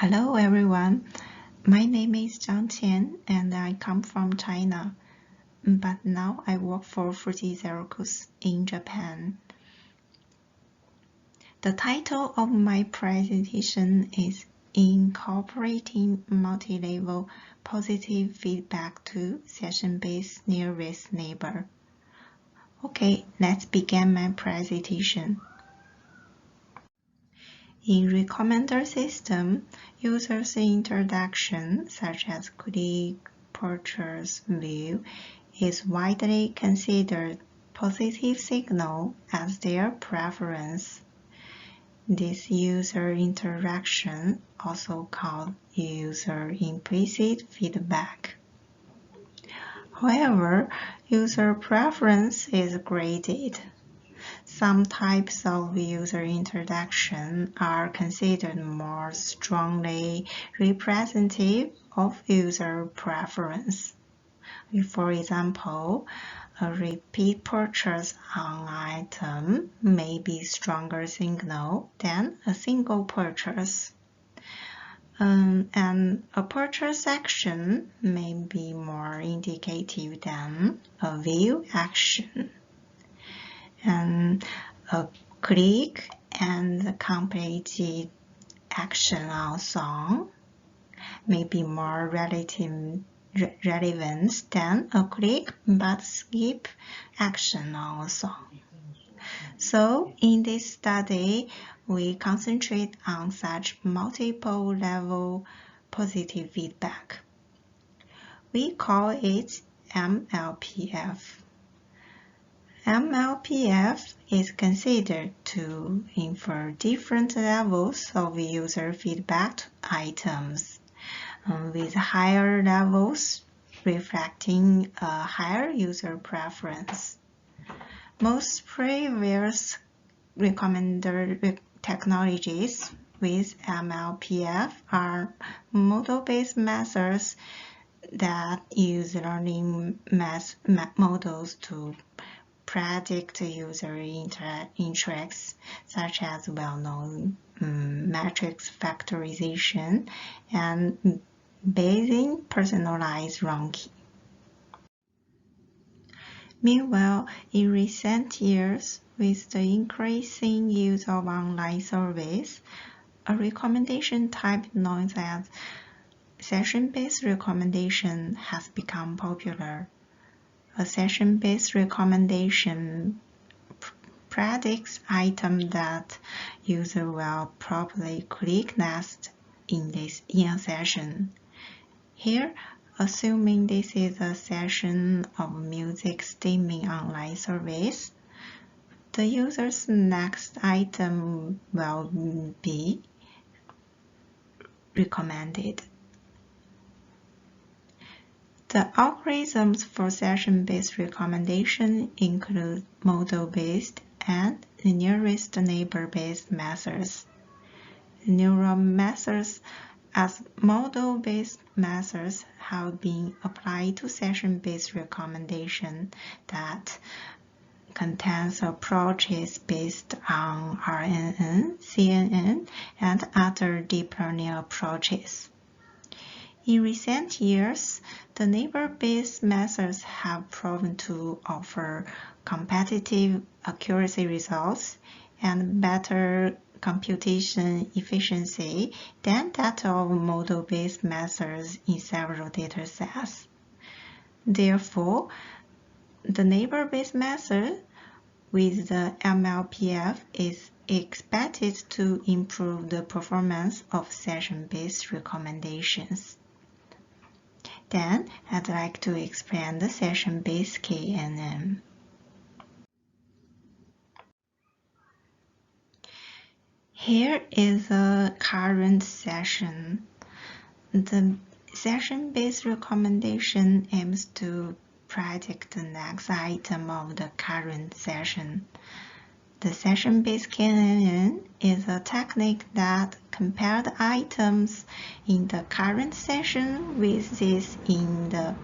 Hello everyone, my name is Zhang Qian and I come from China, but now I work for Fuji Xerox in Japan. The title of my presentation is Incorporating Multi-Level Positive Feedback to Session-Based Nearest Neighbor. Okay, let's begin my presentation. In recommender system, users' introduction, such as click, purchase, view, is widely considered positive signal as their preference. This user interaction, also called user implicit feedback. However, user preference is graded. Some types of user introduction are considered more strongly representative of user preference. For example, a repeat purchase on an item may be stronger signal than a single purchase. And a purchase action may be more indicative than a view action. And a click and completed action on song may be more relevant than a click but skip action on a song. So in this study, we concentrate on such multiple level positive feedback. We call it MLPF. MLPF is considered to infer different levels of user feedback to items, with higher levels reflecting a higher user preference. Most previous recommender technologies with MLPF are model-based methods that use learning models to predict user interests, such as well-known matrix factorization and Bayesian personalized ranking. Meanwhile, in recent years, with the increasing use of online service, a recommendation type known as session-based recommendation has become popular. A session-based recommendation predicts items that user will probably click next in a session. Here, assuming this is a session of music streaming online service, the user's next item will be recommended. The algorithms for session-based recommendation include model-based and nearest neighbor-based methods. Neural methods as model-based methods have been applied to session-based recommendation that contains approaches based on RNN, CNN, and other deep learning approaches. In recent years, the neighbor-based methods have proven to offer competitive accuracy results and better computation efficiency than that of model-based methods in several datasets. Therefore, the neighbor-based method with the MLPF is expected to improve the performance of session-based recommendations. Then, I'd like to explain the session-based KNN. Here is a current session. The session-based recommendation aims to predict the next item of the current session. The session-based KNN is a technique that compares the items in the current session with these in the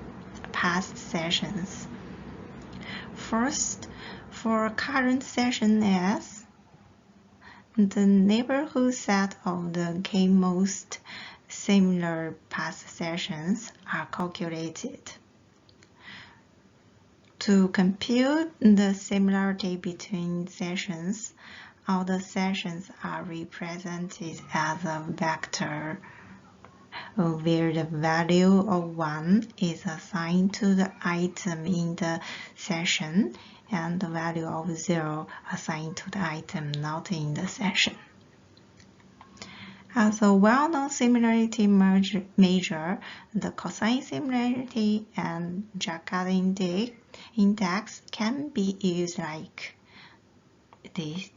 past sessions. First, for current session S, the neighborhood set of the k most similar path sessions are calculated. To compute the similarity between sessions, all the sessions are represented as a vector where the value of 1 is assigned to the item in the session and the value of 0 assigned to the item not in the session. As a well-known similarity measure, the cosine similarity and Jaccard index can be used like these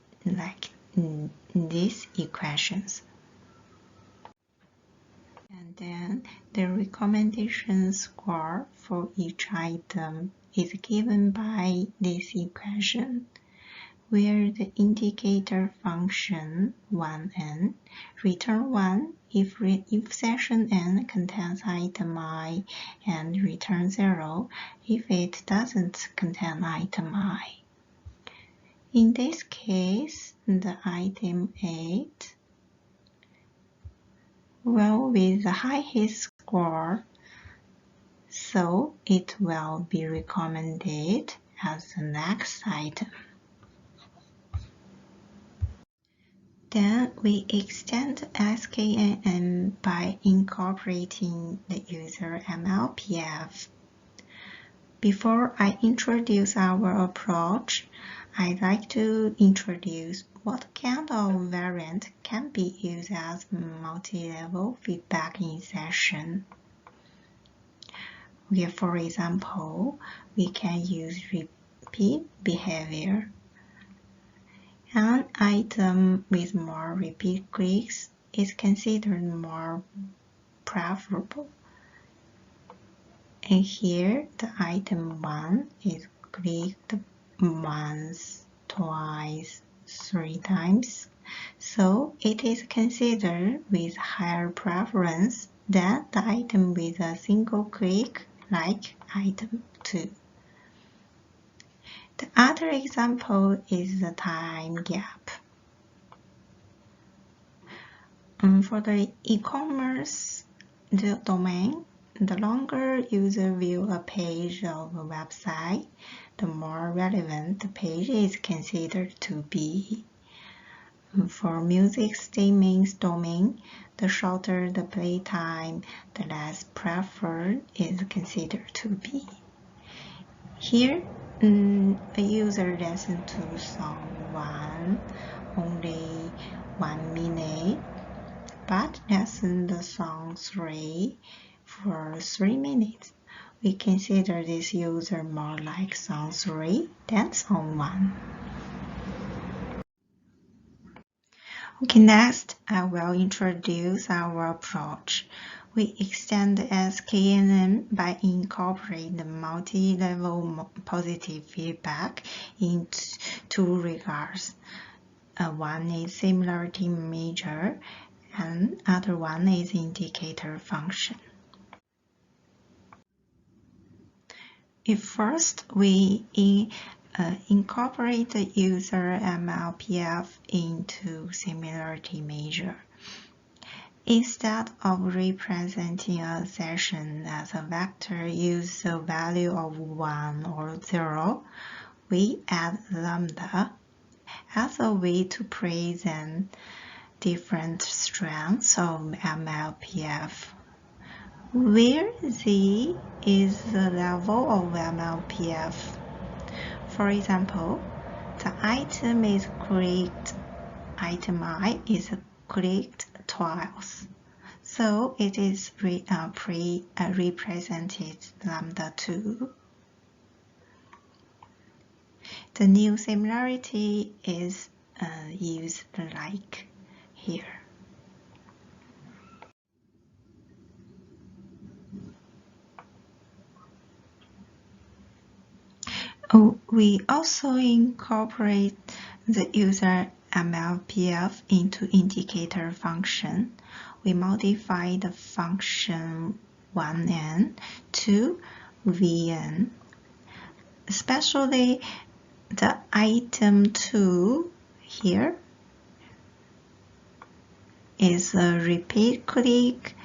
equations. And then the recommendation score for each item is given by this equation, where the indicator function 1n return 1 if session n contains item I, and return 0 if it doesn't contain item I. In this case, the item 8 will with the highest score, so it will be recommended as the next item. Then we extend SKNN by incorporating the user MLPF. Before I introduce our approach, I'd like to introduce what kind of variant can be used as multi-level feedback in session. For example, we can use repeat behavior. An item with more repeat clicks is considered more preferable. And here, the item 1 is clicked once, twice, 3 times. So it is considered with higher preference than the item with a single click, like item 2. The other example is the time gap. For the e-commerce domain, the longer user view a page of a website, the more relevant the page is considered to be. For music streaming domain, the shorter the playtime, the less preferred is considered to be. Here, a user listens to song 1 only 1 minute, but listens the song 3 for 3 minutes. We consider this user more like song 3 than song 1. Okay, next I will introduce our approach. We extend SKNN by incorporating the multi-level positive feedback in 2 regards. One is similarity measure, and other one is indicator function. If first we incorporate the user MLPF into similarity measure. Instead of representing a session as a vector, use the value of 1 or 0, we add lambda as a way to present different strengths of MLPF, where Z is the level of MLPF. For example, the item is clicked, item I is clicked twice, so it is represented lambda 2. The new similarity is used like here. We also incorporate the user MLPF into indicator function. We modify the function 1n to vn, especially the item 2 here is a repeat click,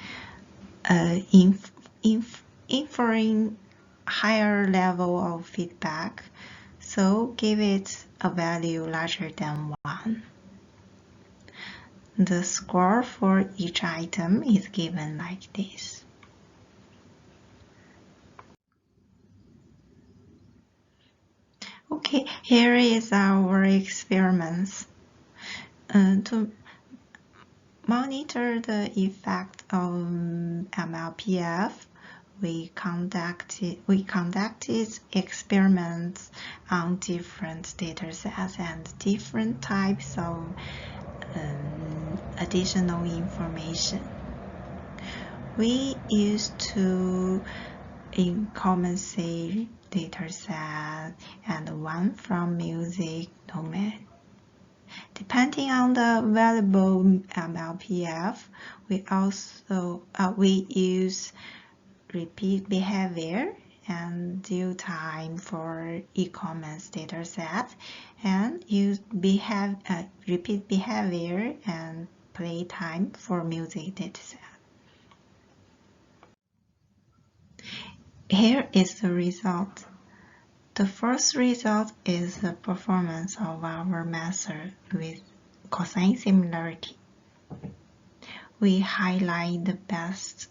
inferring higher level of feedback, so give it a value larger than 1. The score for each item is given like this. Okay, here is our experiments. To monitor the effect of MLPF, we conducted experiments on different datasets and different types of additional information. We used two incumbency dataset and one from music domain. Depending on the available MLPF, we use repeat behavior and due time for e-commerce dataset, and use repeat behavior and play time for music dataset. Here is the result. The first result is the performance of our method with cosine similarity. We highlight the best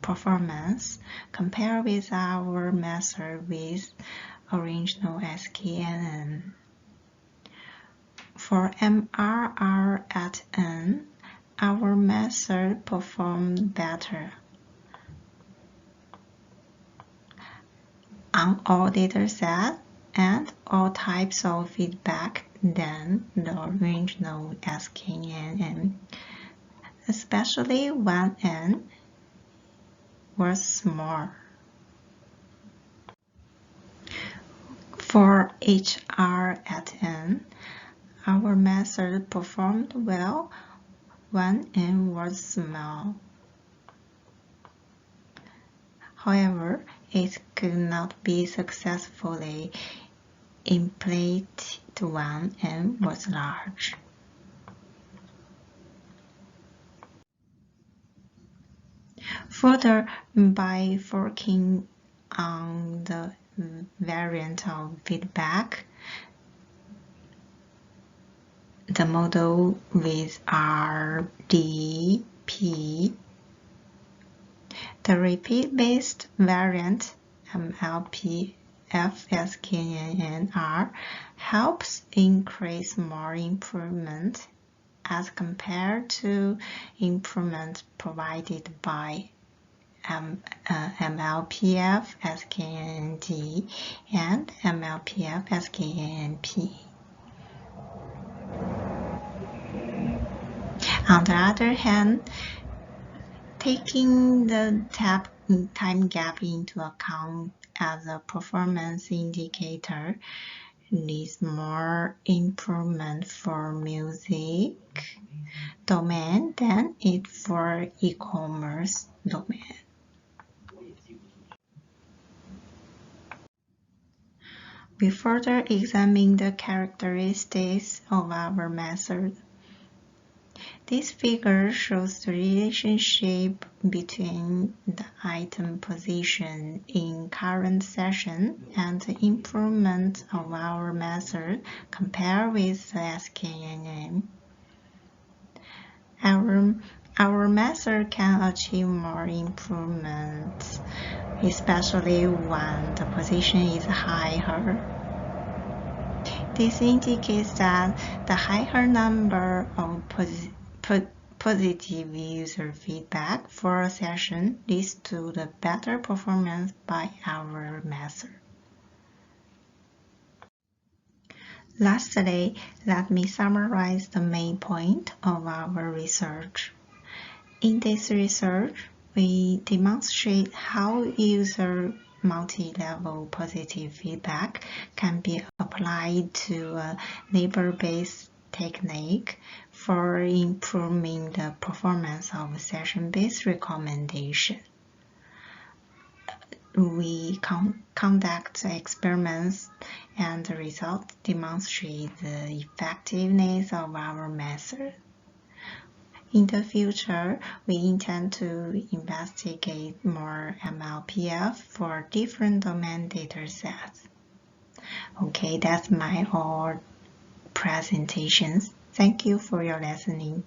performance compared with our method with original SKNN. For MRR at N, our method performed better on all datasets and all types of feedback than the original SKNN, especially when N was small. For HR at N, our method performed well when N was small. However, it could not be successfully implemented when N was large. Further, by working on the variant of feedback, the model with RDP, the repeat-based variant MLPF-SKNNR helps increase more improvement as compared to improvement provided by MLPF-SKNND and MLPF-SKNNP. On the other hand, taking the time gap into account as a performance indicator needs more improvement for music domain than it for e-commerce domain. We further examine the characteristics of our method. This figure shows the relationship between the item position in current session and the improvement of our method compared with the SKNN. Our method can achieve more improvements, especially when the position is higher. This indicates that the higher number of positive user feedback for a session leads to the better performance by our method. Lastly, let me summarize the main point of our research. In this research, we demonstrate how user multi-level positive feedback can be applied to a neighbor-based technique for improving the performance of session-based recommendation. We conduct experiments and the results demonstrate the effectiveness of our method. In the future, we intend to investigate more MLPF for different domain datasets. Okay, that's my all presentations. Thank you for your listening.